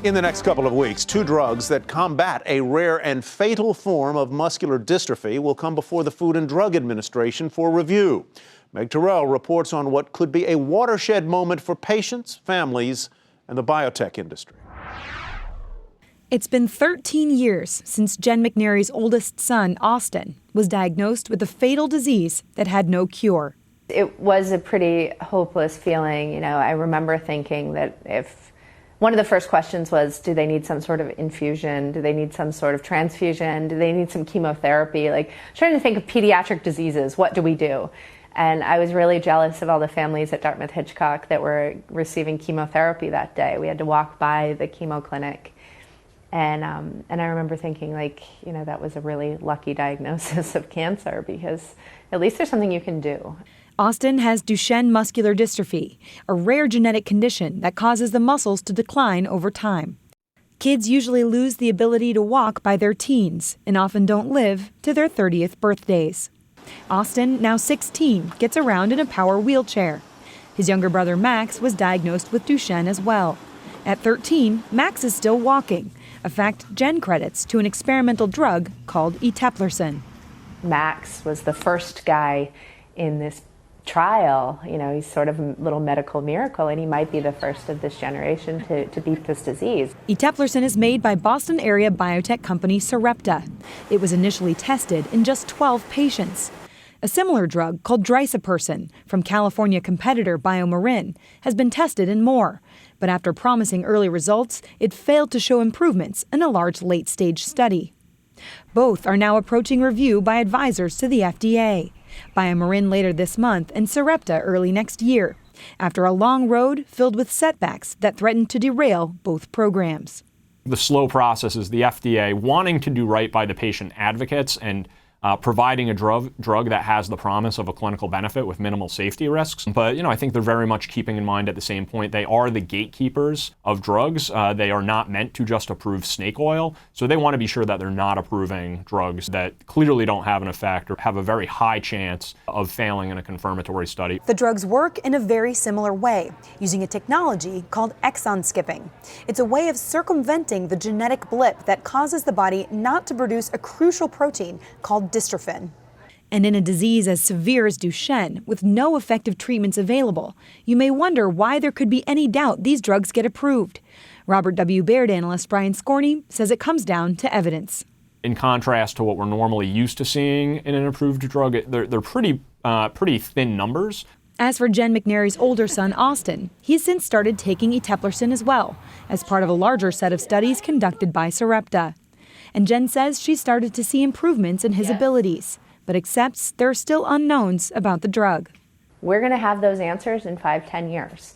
In the next couple of weeks, 2 drugs that combat a rare and fatal form of muscular dystrophy will come before the Food and Drug Administration for review. Meg Terrell reports on what could be a watershed moment for patients, families, and the biotech industry. It's been 13 years since Jen McNary's oldest son, Austin, was diagnosed with a fatal disease that had no cure. It was a pretty hopeless feeling. I remember thinking that if one of the first questions was, do they need some sort of infusion? Do they need some sort of transfusion? Do they need some chemotherapy? Trying to think of pediatric diseases, what do we do? And I was really jealous of all the families at Dartmouth-Hitchcock that were receiving chemotherapy that day. We had to walk by the chemo clinic. And I remember thinking, that was a really lucky diagnosis of cancer, because at least there's something you can do. Austin has Duchenne muscular dystrophy, a rare genetic condition that causes the muscles to decline over time. Kids usually lose the ability to walk by their teens and often don't live to their 30th birthdays. Austin, now 16, gets around in a power wheelchair. His younger brother Max was diagnosed with Duchenne as well. At 13, Max is still walking, a fact Jen credits to an experimental drug called eteplirsen. Max was the first guy in this trial. He's sort of a little medical miracle, and he might be the first of this generation to beat this disease. Eteplirsen is made by Boston area biotech company Sarepta. It was initially tested in just 12 patients. A similar drug called dystrophy from California competitor BioMarin has been tested in more, but after promising early results, it failed to show improvements in a large late-stage study. Both are now approaching review by advisors to the FDA. BioMarin later this month and Sarepta early next year, after a long road filled with setbacks that threatened to derail both programs. The slow process is the FDA wanting to do right by the patient advocates and providing a drug that has the promise of a clinical benefit with minimal safety risks. But, I think they're very much keeping in mind at the same point, they are the gatekeepers of drugs. They are not meant to just approve snake oil. So they want to be sure that they're not approving drugs that clearly don't have an effect or have a very high chance of failing in a confirmatory study. The drugs work in a very similar way, using a technology called exon skipping. It's a way of circumventing the genetic blip that causes the body not to produce a crucial protein called dystrophin. And in a disease as severe as Duchenne, with no effective treatments available, you may wonder why there could be any doubt these drugs get approved. Robert W. Baird analyst Brian Scorney says it comes down to evidence. In contrast to what we're normally used to seeing in an approved drug, they're pretty thin numbers. As for Jen McNary's older son, Austin, he's since started taking eteplirsen as well, as part of a larger set of studies conducted by Sarepta. And Jen says she started to see improvements in his abilities, but accepts there are still unknowns about the drug. We're going to have those answers in 5-10 years,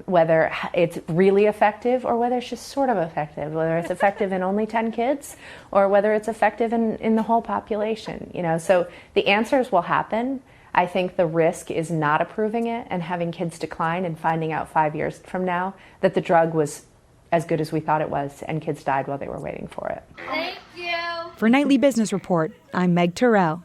whether it's really effective or whether it's just sort of effective, whether it's effective in only 10 kids or whether it's effective in the whole population. So the answers will happen. I think the risk is not approving it and having kids decline and finding out 5 years from now that the drug was as good as we thought it was, and kids died while they were waiting for it. Thank you. For Nightly Business Report, I'm Meg Terrell.